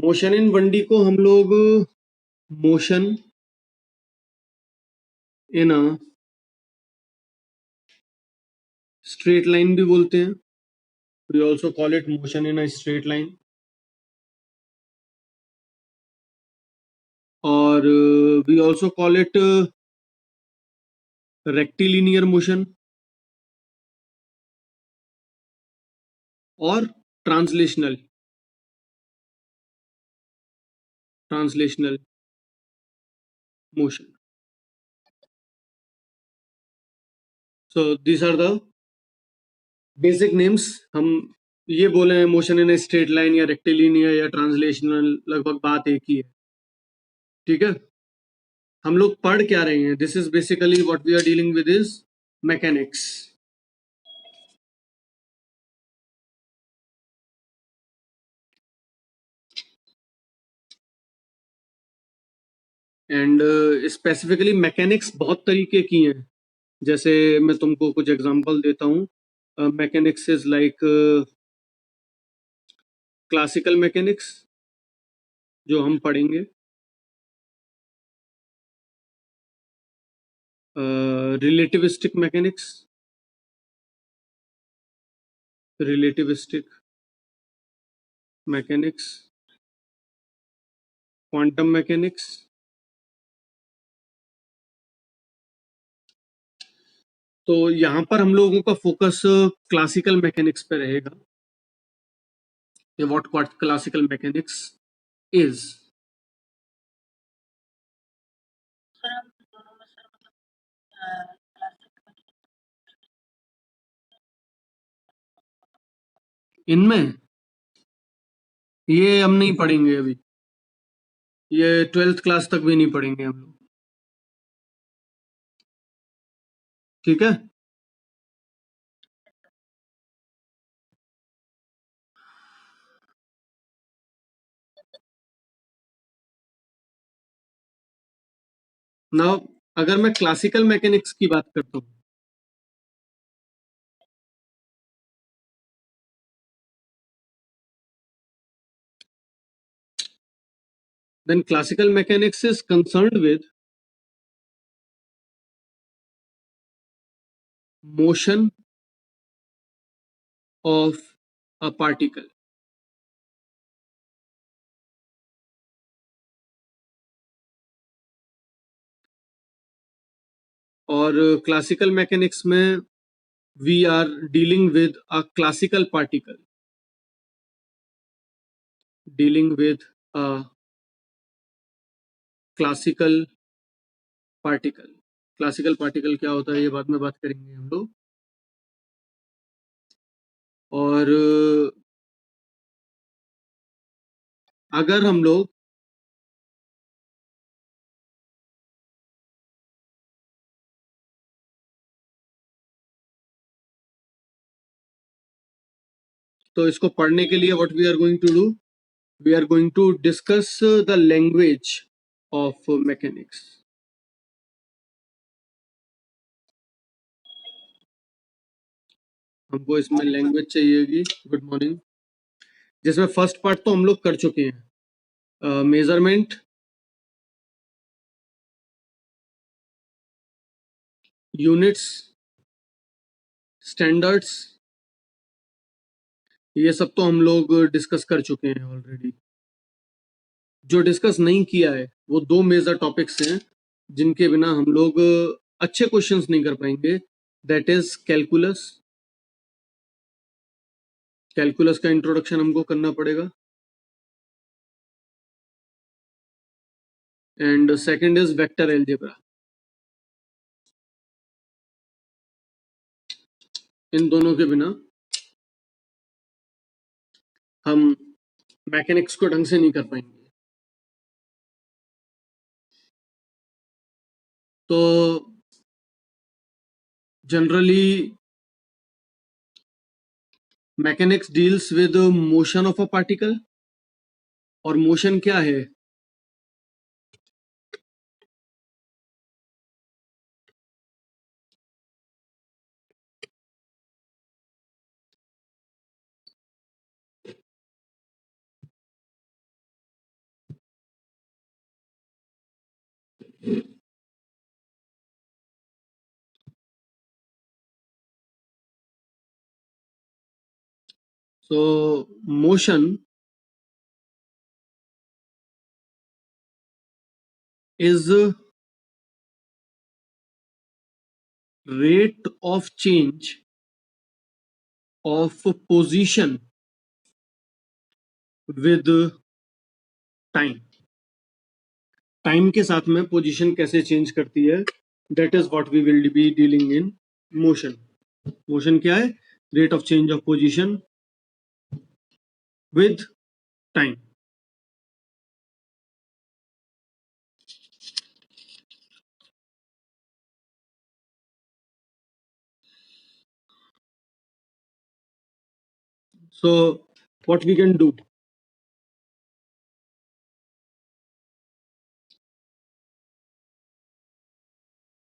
Motion in 1D को हम लोग motion in a straight line भी बोलते हैं. We also call it motion in a straight line. और we also call it rectilinear motion और translational motion. So these are the basic names. हम ये बोले हैं मोशन इन स्ट्रेट लाइन या रेक्टिलिनियर या ट्रांसलेशनल, लगभग बात एक ही है. ठीक है. हम लोग पढ़ क्या रहे हैं? This is basically what we are dealing with is mechanics. And specifically mechanics बहुत तरीके की हैं. जैसे मैं तुमको कुछ एग्जांपल देता हूँ. Mechanics is like classical mechanics जो हम पढ़ेंगे, रिलेटिविस्टिक मैकेनिक्स, क्वांटम मैकेनिक्स. तो यहाँ पर हम लोगों का फोकस क्लासिकल मैकेनिक्स पे रहेगा. What classical mechanics is. इनमें ये हम नहीं पढ़ेंगे अभी. ये 12th क्लास तक भी नहीं पढ़ेंगे हम लोग. ठीक है. नाउ अगर मैं क्लासिकल मैकेनिक्स की बात करता हूँ, then classical mechanics is concerned with motion of a particle. और क्लासिकल मैकेनिक्स में we are dealing with a classical particle, classical particle क्या होता है ये बाद में बात करेंगे हम लोग. और अगर हम लोग तो इसको पढ़ने के लिए what we are going to do, we are going to discuss the language of mechanics. हमको इसमें लैंग्वेज चाहिएगी. Good morning. जिसमें फर्स्ट पार्ट तो हम लोग कर चुके हैं, मेजरमेंट, यूनिट्स, स्टैंडर्ड्स, ये सब तो हम लोग डिस्कस कर चुके हैं ऑलरेडी. जो डिस्कस नहीं किया है वो दो मेजर टॉपिक्स हैं जिनके बिना हम लोग अच्छे क्वेश्चंस नहीं कर पाएंगे. That is calculus. कैलकुलस का इंट्रोडक्शन हमको करना पड़ेगा. And second is vector algebra. इन दोनों के बिना हम मैकेनिक्स को ढंग से नहीं कर पाएंगे. तो generally mechanics deals with motion of a particle. और मोशन क्या है? So motion is rate of change of position with time. Time के साथ में पोजीशन कैसे चेंज करती है, that is what we will be dealing in motion. Motion क्या है? Rate of change of position with time. So what we can do,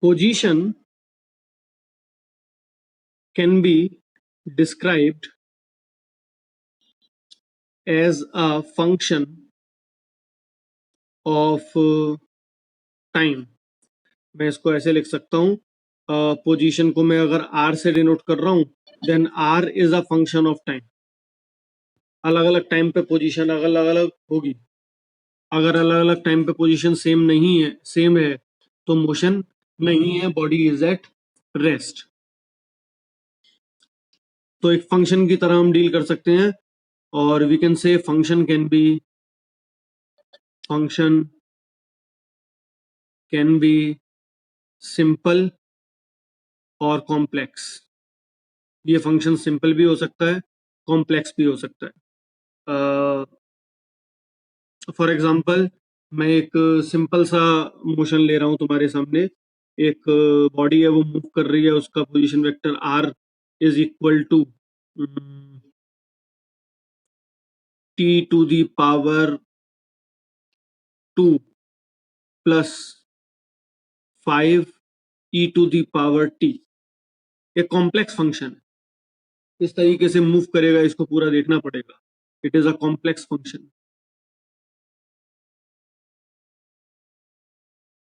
position can be described as a function of time. मैं इसको ऐसे लिख सकता हूँ, position को मैं अगर r से डिनोट कर रहा हूँ, then r is a function of time. अलग अलग टाइम पे पोजीशन अलग अलग होगी. अगर अलग अलग टाइम पे पोजीशन सेम है तो मोशन नहीं है, बॉडी इज एट रेस्ट. तो एक फंक्शन की तरह हम डील कर सकते हैं, और we can say function can be simple और कॉम्प्लेक्स. ये फंक्शन सिंपल भी हो सकता है, कॉम्प्लेक्स भी हो सकता है. फॉर एग्जाम्पल, मैं एक सिंपल सा मोशन ले रहा हूं तुम्हारे सामने. एक बॉडी है, वो मूव कर रही है, उसका position vector r is equal to t to the power 2 plus 5 e to the power t. एक कॉम्प्लेक्स फंक्शन है, इस तरीके से मूव करेगा, इसको पूरा देखना पड़ेगा. It is a complex function.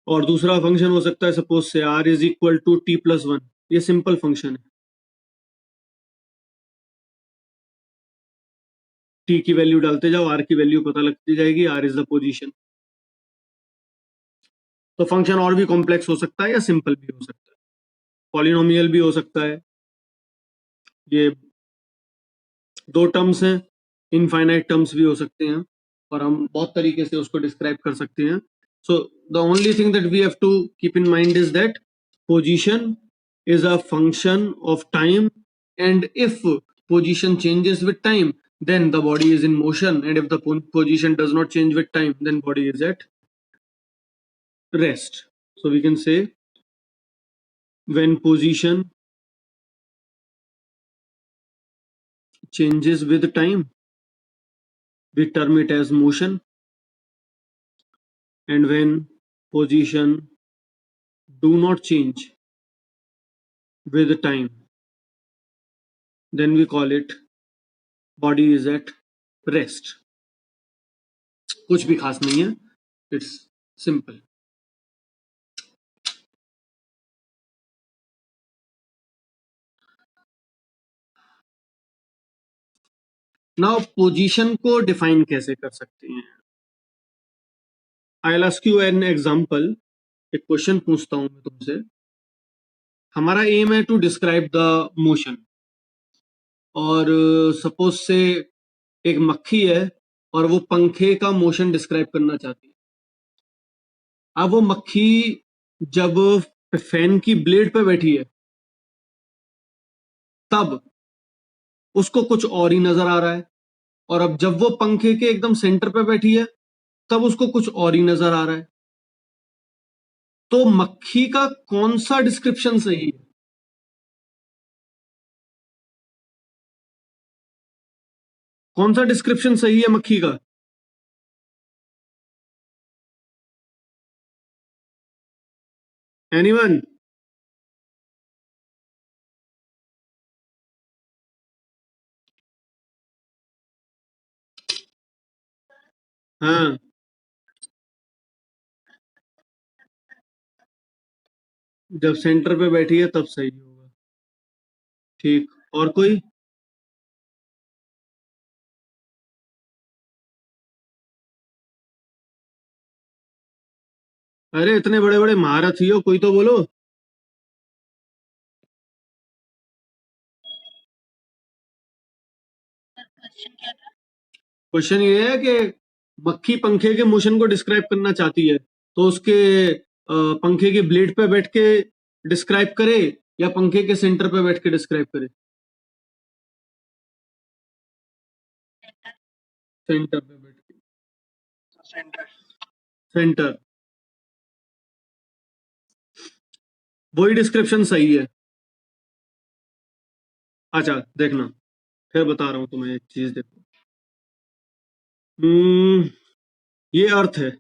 और दूसरा फंक्शन हो सकता है, suppose say r is equal to t plus 1. ये सिंपल फंक्शन है. t की वैल्यू डालते जाओ, r की वैल्यू पता लगती जाएगी, r इज द पोजीशन. तो फंक्शन और भी कॉम्प्लेक्स हो सकता है या सिंपल भी हो सकता है, पॉलिनोमियल भी हो सकता है. ये दो टर्म्स हैं, इनफाइनाइट टर्म्स भी हो सकते हैं, और हम बहुत तरीके से उसको डिस्क्राइब कर सकते हैं. So the only thing that we have to keep in mind is that position is a function of time, and if position changes with time, then the body is in motion, and if the position does not change with time, then body is at rest. So we can say when position changes with time, we term it as motion, and when position do not change with time, then we call it body is at rest. कुछ भी खास नहीं है, it's simple. Now position को define कैसे कर सकते हैं? I'll ask you an example. एक क्वेश्चन पूछता हूं मैं तुमसे. हमारा एम है टू डिस्क्राइब द मोशन, और सपोज से एक मक्खी है और वो पंखे का मोशन डिस्क्राइब करना चाहती है. अब वो मक्खी जब फैन की ब्लेड पे बैठी है, तब उसको कुछ और ही नजर आ रहा है, और अब जब वो पंखे के एकदम सेंटर पे बैठी है, तब उसको कुछ और ही नजर आ रहा है. तो मक्खी का कौन सा डिस्क्रिप्शन सही है? कौन सा डिस्क्रिप्शन सही है मक्खी का? एनीवन? हाँ, जब सेंटर पे बैठी है तब सही होगा। ठीक, और कोई? अरे इतने बड़े बड़े महारथी हो, कोई तो बोलो। क्वेश्चन ये है कि मक्खी पंखे के मोशन को डिस्क्राइब करना चाहती है, तो उसके पंखे के ब्लेड पे बैठ के डिस्क्राइब करे या पंखे के सेंटर पे बैठ के डिस्क्राइब करे? सेंटर पे बैठ के। सेंटर। वही डिस्क्रिप्शन सही है। अच्छा देखना, फिर बता रहा हूँ तुम्हें एक चीज, देखो। हम्म, ये अर्थ है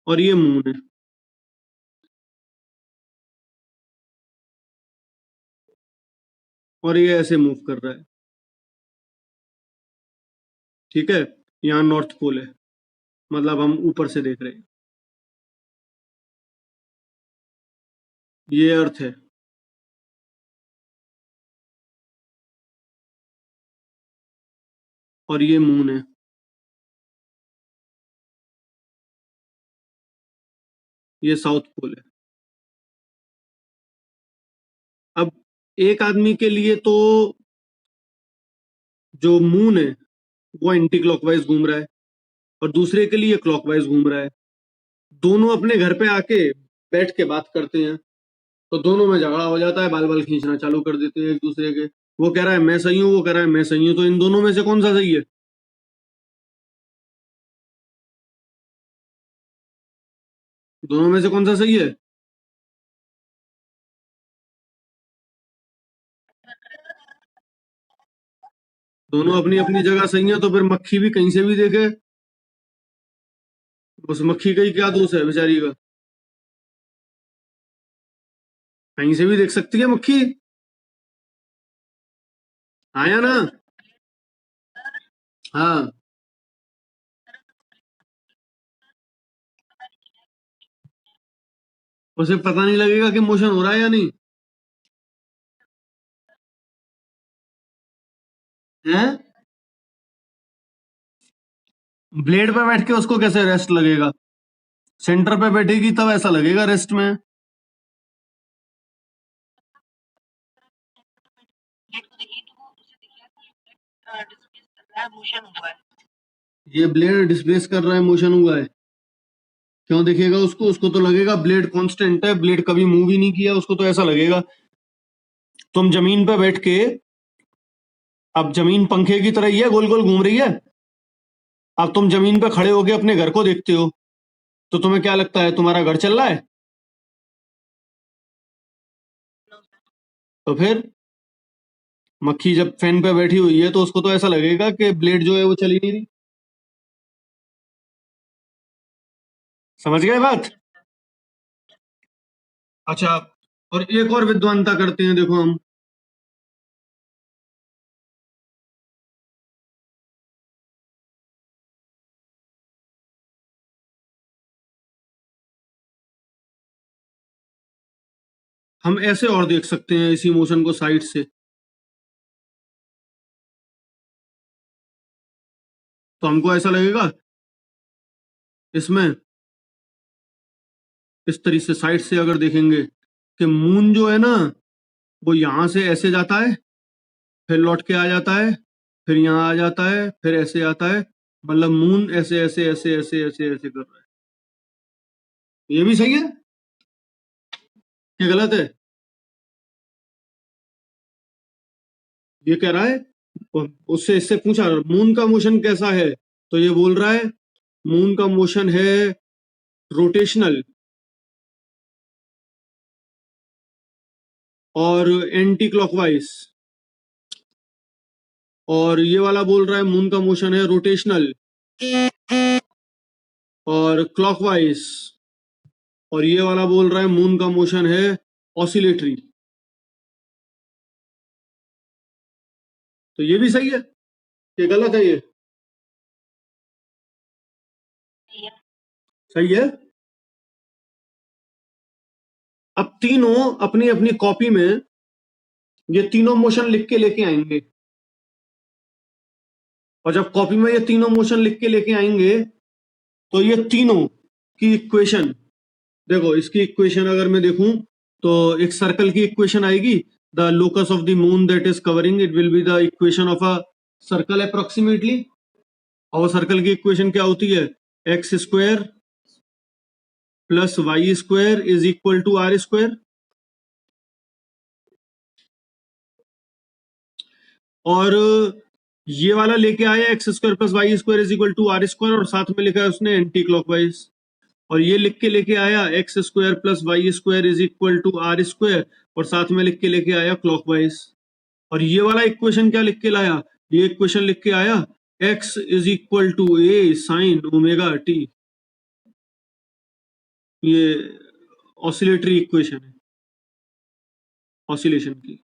और ये मून है, और ये ऐसे मूव कर रहा है। ठीक है, यहाँ नॉर्थ पोल है, मतलब हम ऊपर से देख रहे हैं। ये अर्थ है, और ये मून है। ये साउथ पोल है। अब एक आदमी के लिए तो जो मून है वो एंटी क्लॉकवाइज घूम रहा है, और दूसरे के लिए क्लॉकवाइज घूम रहा है। दोनों अपने घर पे आके बैठ के बात करते हैं, तो दोनों में झगड़ा हो जाता है, बाल बाल खींचना चालू कर देते हैं एक दूसरे के। वो कह रहा है मैं सही हूँ, वो कह रहा है मैं सही हूँ, तो इन दोनों में से कौन सा सही है? दोनों में से कौन सा सही है? दोनों अपनी अपनी जगह सही है, तो फिर मक्खी भी कहीं से भी देखे। उस मक्खी का ही क्या दोष है बेचारी का? कहीं से भी देख सकती है मक्खी। आया ना? हाँ। उसे पता नहीं लगेगा कि मोशन हो रहा है या नहीं। है? ब्लेड पे बैठ के उसको कैसे रेस्ट लगेगा? सेंटर पे बैठेगी तब ऐसा लगेगा रेस्ट में। ये ब्लेड डिस्प्लेस कर रहा है, मोशन हुआ है। क्यों दिखेगा उसको? उसको तो लगेगा ब्लेड कांस्टेंट है, ब्लेड कभी मूव ही नहीं किया, उसको तो ऐसा लगेगा। तुम जमीन पे बैठ के, अब जमीन पंखे की तरह ही है, गोल गोल घूम रही है। अब तुम जमीन पे खड़े होके अपने घर को देखते हो, तो तुम्हें क्या लगता है, तुम्हारा घर चल रहा है? तो फिर मक्खी जब फैन पे बैठी हुई है, तो उसको तो ऐसा लगेगा कि ब्लेड जो है वो चल ही नहीं रही। समझ गए बात? अच्छा, और एक और विद्वानता करते हैं, देखो हम। हम ऐसे और देख सकते हैं इसी मोशन को साइड से। तो हमको ऐसा लगेगा इसमें, इस तरीके से साइड से अगर देखेंगे कि मून जो है ना, वो यहां से ऐसे जाता है, फिर लौट के आ जाता है, फिर यहाँ आ जाता है, फिर ऐसे आता है। मतलब मून ऐसे ऐसे ऐसे ऐसे ऐसे ऐसे कर रहा है। ये भी सही है कि गलत है? ये कह रहा है, उससे इससे पूछा मून का मोशन कैसा है, तो ये बोल रहा है मून का मोशन है रोटेशनल और एंटी क्लॉकवाइज। और ये वाला बोल रहा है मून का मोशन है रोटेशनल और क्लॉकवाइज। और ये वाला बोल रहा है मून का मोशन है ऑसिलेटरी। तो ये भी सही है कि गलत है ये? सही है। अब तीनों अपनी अपनी कॉपी में ये तीनों मोशन लिख के लेके आएंगे, और जब कॉपी में ये तीनों मोशन लिख के लेके आएंगे तो ये तीनों की इक्वेशन, देखो इसकी इक्वेशन अगर मैं देखूं तो एक सर्कल की इक्वेशन आएगी, the locus of the moon that is covering it will be the equation of a circle approximately. और सर्कल की इक्वेशन क्या होती है, x square plus y square is equal to r square. और ये वाला लेके आया x square plus y square is equal to r square, और साथ में लिखा है उसने एंटी क्लॉकवाइज। और ये लिख के लेके आया x square plus y square is equal to r square, और साथ में लिख के लेके आया क्लॉकवाइज। और ये वाला इक्वेशन क्या लिख के लाया, ये इक्वेशन लिख के आया x is equal to a sine omega t. ये ऑसिलेटरी इक्वेशन है, ऑसिलेशन की।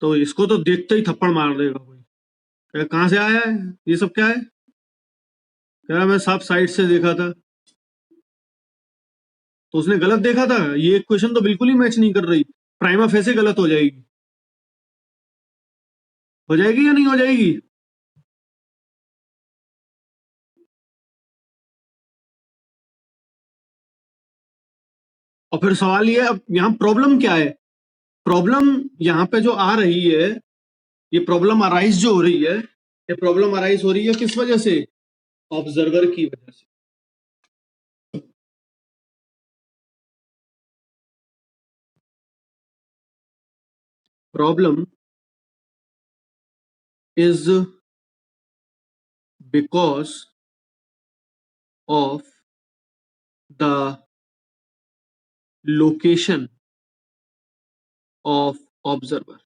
तो इसको तो देखते ही थप्पड़ मार देगा कोई, कहां से आया है ये सब, क्या है, कह रहा मैं साफ साइड से देखा था। तो उसने गलत देखा था, ये इक्वेशन तो बिल्कुल ही मैच नहीं कर रही, प्राइमा फेसे गलत हो जाएगी। हो जाएगी या नहीं हो जाएगी? और फिर सवाल ये, अब यहाँ प्रॉब्लम क्या है, प्रॉब्लम यहाँ पे जो आ रही है, ये प्रॉब्लम अराइज जो हो रही है, ये प्रॉब्लम अराइज हो रही है किस वजह से, ऑब्जर्वर की वजह से। Problem is because of the location of observer.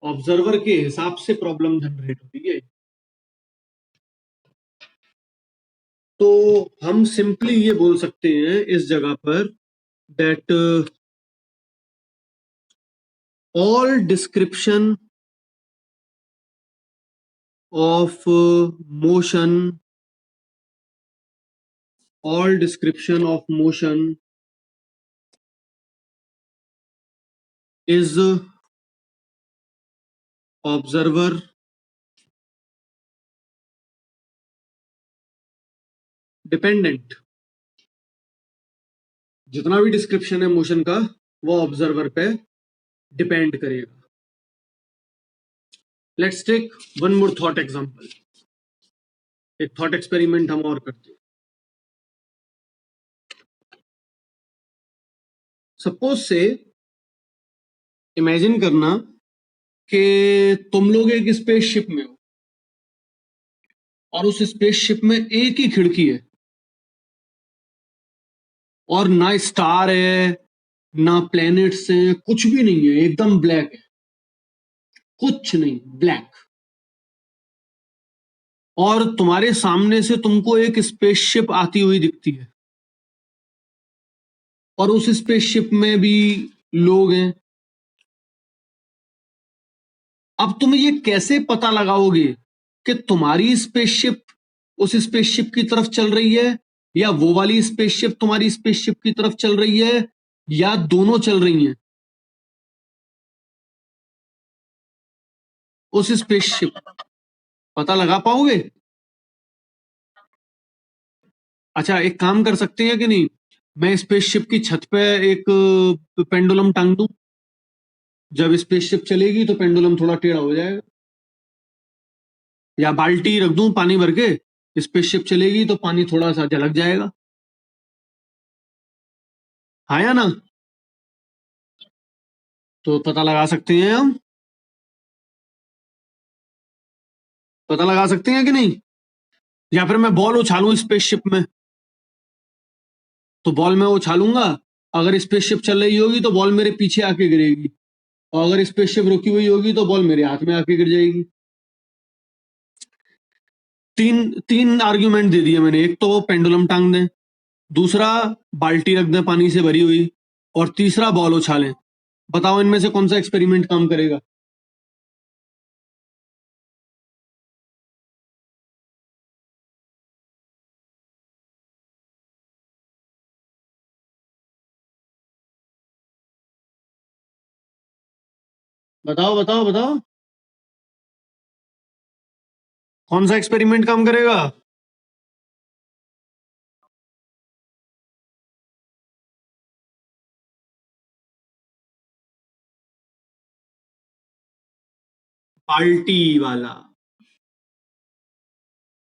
Observer के हिसाब से प्रॉब्लम जनरेट होती है। तो हम सिंपली ये बोल सकते हैं इस जगह पर that all description of motion, all description of motion is observer dependent। जितना भी डिस्क्रिप्शन है मोशन का वो ऑब्जर्वर पे डिपेंड करेगा। Let's take one more thought example, एक थॉट एक्सपेरिमेंट हम और करते हैं। सपोज से इमेजिन करना कि तुम लोग एक स्पेसशिप में हो, और उस स्पेसशिप में एक ही खिड़की है, और ना स्टार है ना प्लैनेट्स हैं, कुछ भी नहीं है, एकदम ब्लैक है, कुछ नहीं, ब्लैक। और तुम्हारे सामने से तुमको एक स्पेसशिप आती हुई दिखती है, और उस स्पेसशिप में भी लोग हैं। अब तुम ये कैसे पता लगाओगे कि तुम्हारी स्पेसशिप उस स्पेसशिप की तरफ चल रही है, या वो वाली स्पेसशिप तुम्हारी स्पेसशिप की तरफ चल रही है, या दोनों चल रही हैं उस स्पेसशिप, पता लगा पाओगे? अच्छा, एक काम कर सकते हैं कि नहीं, मैं स्पेसशिप की छत पे एक पेंडुलम टांग दूं, जब स्पेसशिप चलेगी तो पेंडुलम थोड़ा टेढ़ा हो जाएगा। या बाल्टी रख दूं पानी भर के, स्पेसशिप चलेगी तो पानी थोड़ा सा झलक जाएगा। हाँ या ना? तो पता लगा सकते हैं हम, पता लगा सकते हैं कि नहीं? या फिर मैं बॉल उछालूं स्पेसशिप में, तो बॉल मैं उछालूंगा, अगर स्पेसशिप चल रही होगी तो बॉल मेरे पीछे आके गिरेगी, और अगर स्पेसशिप रुकी हुई होगी तो बॉल मेरे हाथ में आके गिर जाएगी। तीन तीन आर्ग्यूमेंट दे दिए मैंने, एक तो वो पेंडुलम टांग दें, दूसरा बाल्टी रख दें पानी से भरी हुई, और तीसरा बॉल उछालें। बताओ इनमें से कौन सा एक्सपेरिमेंट काम करेगा? बताओ बताओ बताओ, कौन सा एक्सपेरिमेंट काम करेगा? पार्टी वाला।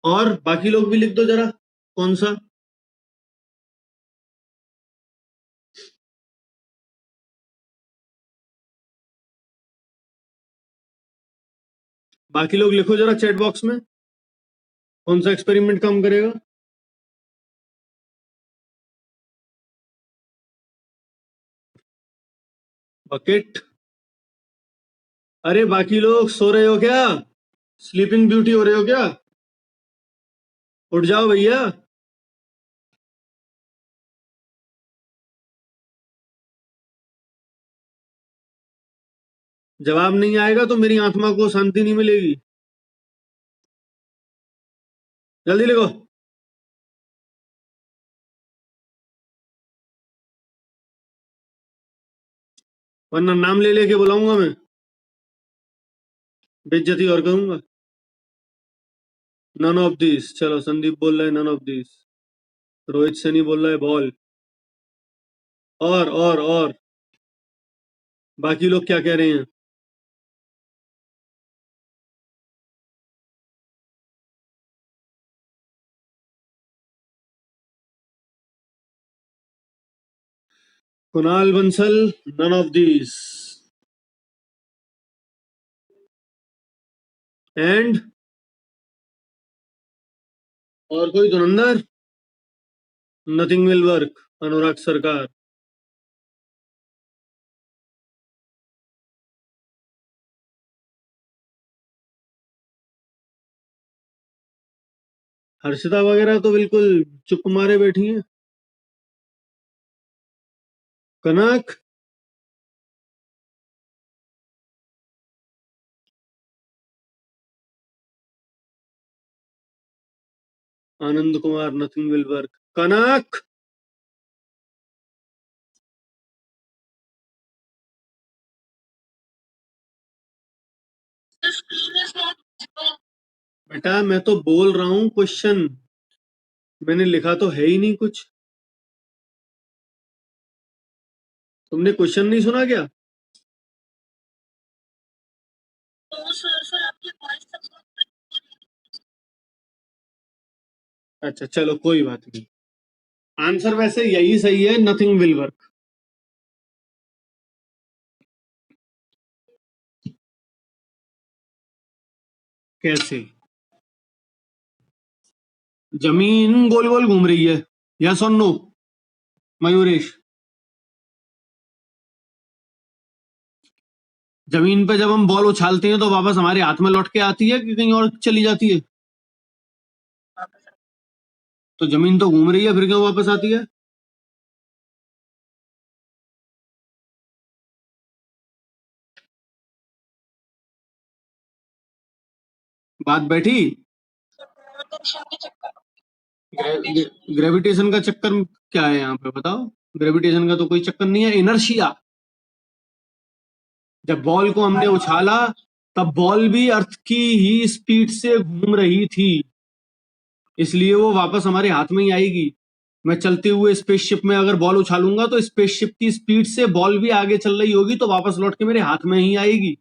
और बाकी लोग भी लिख दो जरा, कौन सा? बाकी लोग लिखो जरा चैट बॉक्स में, कौन सा एक्सपेरिमेंट काम करेगा? बकेट। अरे बाकी लोग सो रहे हो क्या? स्लीपिंग ब्यूटी हो रहे हो क्या? उठ जाओ भैया। जवाब नहीं आएगा तो मेरी आत्मा को शांति नहीं मिलेगी। जल्दी लिखो। वरना नाम ले लेके बुलाऊंगा मैं, बेइज्जती और करूंगा। None of this. चलो संदीप बोल रहा है none of this. Rohit Saini बोल रहा है बॉल। और बाकी लोग क्या कह रहे हैं? Kunal Bansal, none of this. And और कोई धुरंधर? नथिंग विल वर्क, अनुराग सरकार। हर्षिता वगैरह तो बिल्कुल चुप मारे बैठी हैं। कनक। Anand Kumar, nothing will work. कनक। बेटा मैं तो बोल रहा हूँ क्वेश्चन, मैंने लिखा तो है ही नहीं कुछ। तुमने क्वेश्चन नहीं सुना क्या? अच्छा चलो कोई बात नहीं। आंसर वैसे यही सही है, नथिंग विल वर्क। कैसे? जमीन गोल गोल घूम रही है, यस और नो मयूरेश? जमीन पे जब हम बॉल उछालते हैं तो वापस हमारे हाथ में लौट के आती है कि कहीं और चली जाती है? तो जमीन तो घूम रही है, फिर क्यों वापस आती है? बात बैठी। ग्रेविटेशन का चक्कर क्या है यहाँ पे बताओ? ग्रेविटेशन का तो कोई चक्कर नहीं है, इनर्शिया। जब बॉल को हमने उछाला तब बॉल भी अर्थ की ही स्पीड से घूम रही थी, इसलिए वो वापस हमारे हाथ में ही आएगी। मैं चलते हुए स्पेसशिप में अगर बॉल उछालूंगा तो स्पेसशिप की स्पीड से बॉल भी आगे चल रही होगी, तो वापस लौट के मेरे हाथ में ही आएगी।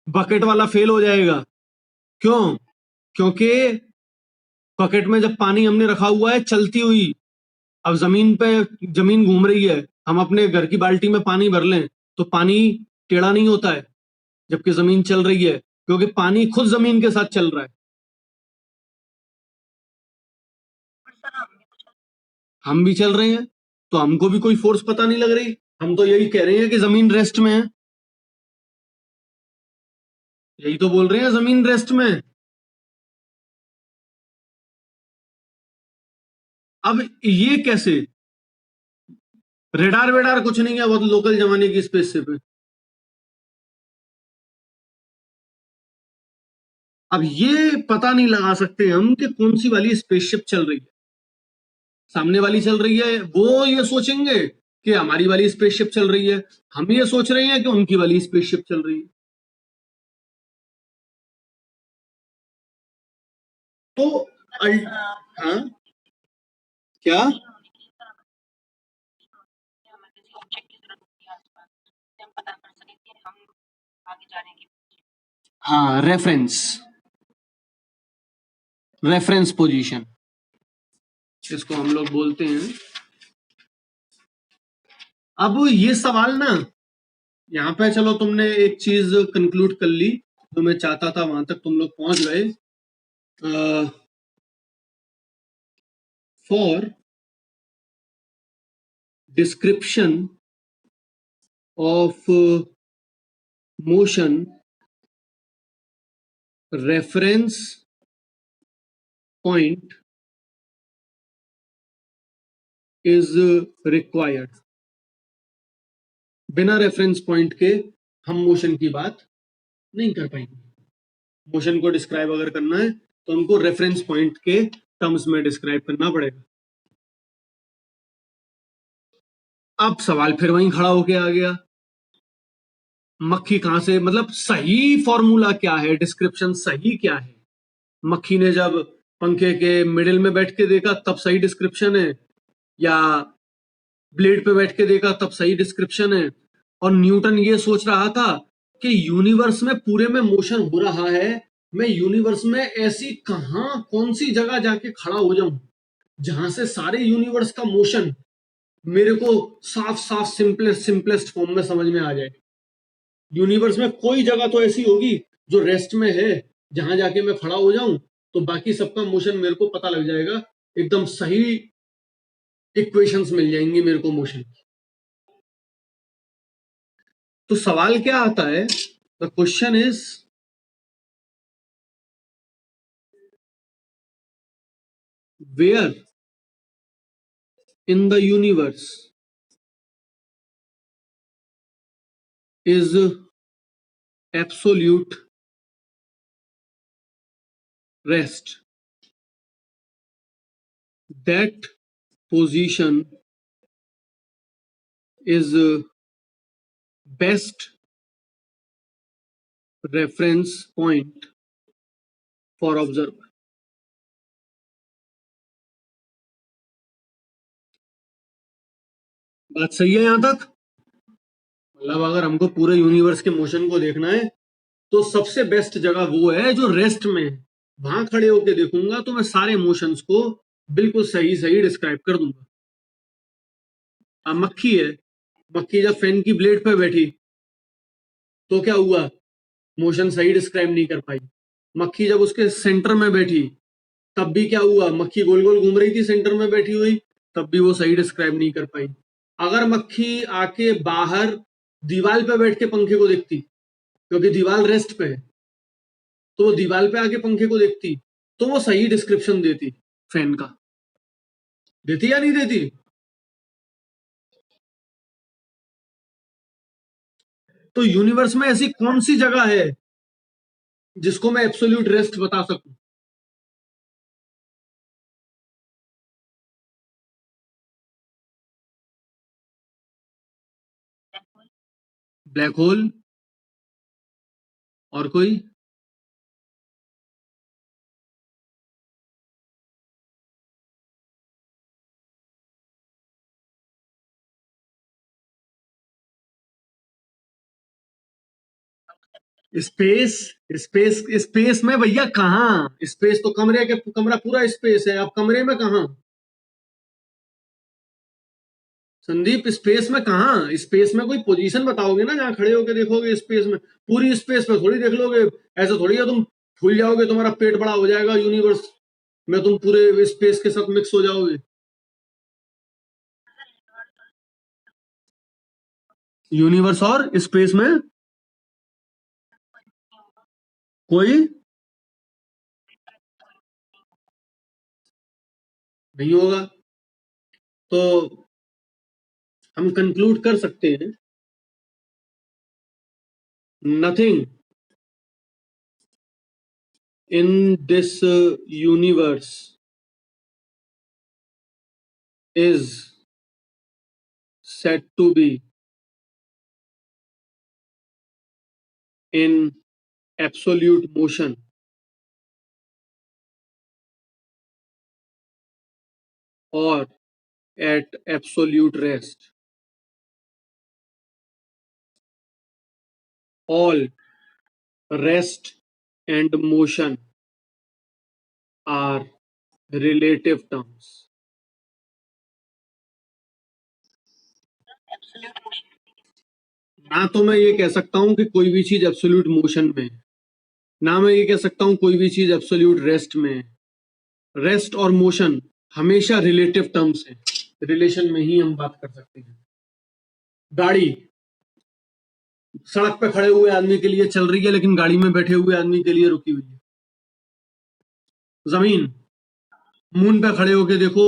बकेट वाला फेल हो जाएगा। क्यों? क्योंकि बकेट में जब पानी हमने रखा हुआ है चलती हुई, अब जमीन पे जमीन घूम रही है, हम अपने घर की बाल्टी में पानी भर लें तो पानी टेढ़ा नहीं होता है, जबकि जमीन चल रही है, क्योंकि पानी खुद जमीन के साथ चल रहा है। हम भी चल रहे हैं तो हमको भी कोई फोर्स पता नहीं लग रही। हम तो यही कह रहे हैं कि जमीन रेस्ट में है। यही तो बोल रहे हैं, जमीन रेस्ट में है। अब ये कैसे? रेडार वेडार कुछ नहीं है, बहुत लोकल जमाने की स्पेसशिप है। अब ये पता नहीं लगा सकते हम कि कौन सी वाली स्पेसशिप चल रही है। सामने वाली चल रही है वो ये सोचेंगे कि हमारी वाली स्पेसशिप चल रही है, हम ये सोच रहे हैं कि उनकी वाली स्पेसशिप चल रही है। तो हाँ, क्या? हाँ, रेफरेंस, रेफरेंस पोजीशन इसको हम लोग बोलते हैं। अब ये सवाल ना, यहाँ पे चलो तुमने एक चीज कंक्लूड कर ली, जो मैं चाहता था वहां तक तुम लोग पहुंच गए। For description of motion, reference point is required. बिना रेफरेंस पॉइंट के हम मोशन की बात नहीं कर पाएंगे। मोशन को डिस्क्राइब अगर करना है तो हमको रेफरेंस पॉइंट के टर्म्स में डिस्क्राइब करना पड़ेगा। अब सवाल फिर वहीं खड़ा होके आ गया, मक्खी कहां से, मतलब सही फॉर्मूला क्या है, डिस्क्रिप्शन सही क्या है? मक्खी ने जब पंखे के मिडिल में बैठ के देखा तब सही डिस्क्रिप्शन है, या ब्लेड पे बैठ के देखा तब सही डिस्क्रिप्शन है? और न्यूटन ये सोच रहा था कि यूनिवर्स में पूरे में मोशन हो रहा है, मैं यूनिवर्स में ऐसी कहां कौन सी जगह जाके खड़ा हो जाऊं जहां से सारे यूनिवर्स का मोशन मेरे को साफ साफ सिंपलेस्ट सिंपलेस्ट फॉर्म में समझ में आ जाए। यूनिवर्स में कोई जगह तो ऐसी होगी जो रेस्ट में है, जहां जाके मैं खड़ा हो जाऊं तो बाकी सबका मोशन मेरे को पता लग जाएगा, एकदम सही इक्वेशंस मिल जाएंगी मेरे को मोशन। तो सवाल क्या आता है, the question is where in the universe is absolute rest, that position is best reference point for observer। बात सही है यहां तक? मतलब अगर हमको पूरे यूनिवर्स के मोशन को देखना है तो सबसे बेस्ट जगह वो है जो रेस्ट में है, वहां खड़े होके देखूंगा तो मैं सारे मोशंस को बिल्कुल सही सही डिस्क्राइब कर दूंगा। अब मक्खी है, मक्खी जब फैन की ब्लेड पे बैठी तो क्या हुआ, मोशन सही डिस्क्राइब नहीं कर पाई। मक्खी जब उसके सेंटर में बैठी तब भी क्या हुआ, मक्खी गोल गोल घूम रही थी सेंटर में बैठी हुई, तब भी वो सही डिस्क्राइब नहीं कर पाई। अगर मक्खी आके बाहर दीवार पे बैठ के पंखे को देखती, क्योंकि दीवार रेस्ट पे है, तो वो दीवार पे आके पंखे को देखती तो वो सही डिस्क्रिप्शन देती फैन का। देती या नहीं देती? तो यूनिवर्स में ऐसी कौन सी जगह है जिसको मैं एब्सोल्यूट रेस्ट बता सकूं? Black hole. और कोई? स्पेस, स्पेस स्पेस में भैया कहाँ, स्पेस तो कमरे के, कमरा पूरा स्पेस है, अब कमरे में कहाँ? संदीप स्पेस में कहाँ, स्पेस में कोई पोजीशन बताओगे ना जहाँ खड़े होके देखोगे, स्पेस में पूरी स्पेस में थोड़ी देख लोगे। ऐसा थोड़ी है तुम फूल जाओगे, तुम्हारा पेट बड़ा हो जाएगा यूनिवर्स में, तुम पूरे स्पेस के साथ मिक्स हो जाओगे। यूनिवर्स और स्पेस में कोई नहीं होगा। तो हम कंक्लूड कर सकते हैं, nothing in this universe is said to be in absolute motion or at absolute rest. All rest and motion are relative terms. ना तो मैं ये कह सकता हूं कि कोई भी चीज एब्सोल्यूट मोशन में है, ना मैं ये कह सकता हूं कोई भी चीज एब्सोल्यूट रेस्ट में है। रेस्ट और मोशन हमेशा रिलेटिव टर्म्स है, रिलेशन में ही हम बात कर सकते हैं। गाड़ी सड़क पे खड़े हुए आदमी के लिए चल रही है, लेकिन गाड़ी में बैठे हुए आदमी के लिए रुकी हुई है। जमीन, मून पे खड़े होके देखो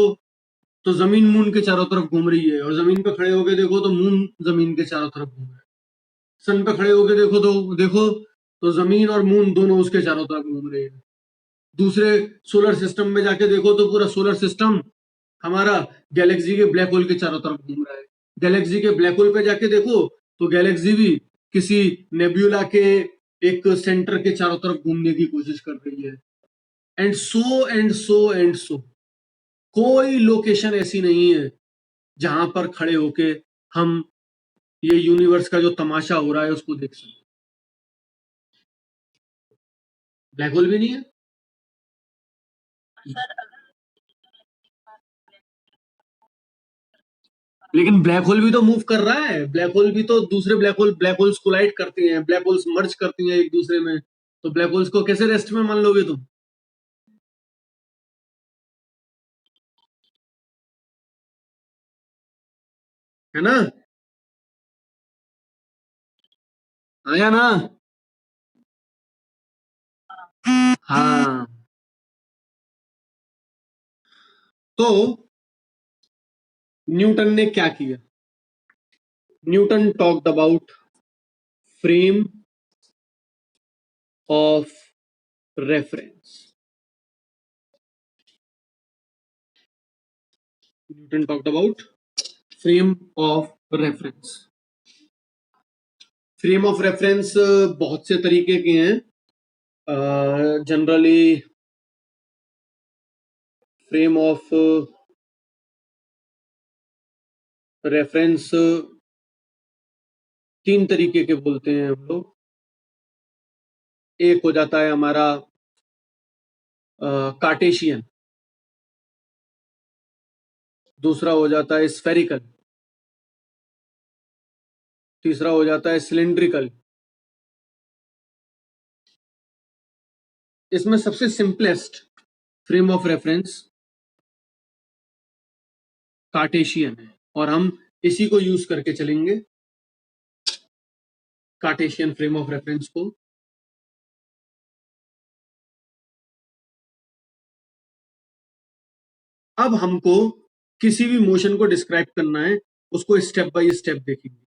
तो जमीन मून के चारों तरफ घूम रही है, और जमीन पे खड़े होके देखो तो मून जमीन के चारों तरफ घूम रहा है। सन पे खड़े होके देखो तो जमीन और मून दोनों उसके चारों तरफ घूम रहे हैं। दूसरे सोलर सिस्टम में जाके देखो तो पूरा सोलर सिस्टम हमारा गैलेक्सी के ब्लैक होल के चारों तरफ घूम रहा है। गैलेक्सी के ब्लैक होल पे जाके देखो तो गैलेक्सी भी किसी नेब्यूला के एक सेंटर के चारों तरफ घूमने की कोशिश कर रही है। And so and so and so, कोई लोकेशन ऐसी नहीं है जहां पर खड़े होके हम ये यूनिवर्स का जो तमाशा हो रहा है उसको देख सकते। ब्लैक होल भी नहीं है। लेकिन ब्लैक होल भी तो मूव कर रहा है, ब्लैक होल भी तो दूसरे ब्लैक होल्स कोलाइड करती हैं, ब्लैक होल्स मर्ज करती हैं एक दूसरे में, तो ब्लैक होल्स को कैसे रेस्ट में मान लोगे तुम? है ना? आया ना? हाँ। तो न्यूटन ने क्या किया? Newton talked about frame of reference. Newton talked about frame of reference. Frame of reference बहुत से तरीके के हैं। जनरली फ्रेम ऑफ रेफरेंस तीन तरीके के बोलते हैं हम लोग। एक हो जाता है हमारा कार्टेशियन, दूसरा हो जाता है स्फेरिकल, तीसरा हो जाता है सिलिंड्रिकल। इसमें सबसे simplest frame of reference Cartesian है, और हम इसी को यूज करके चलेंगे, कार्टेशियन फ्रेम ऑफ रेफरेंस को। अब हमको किसी भी मोशन को डिस्क्राइब करना है, उसको स्टेप बाय स्टेप देखेंगे।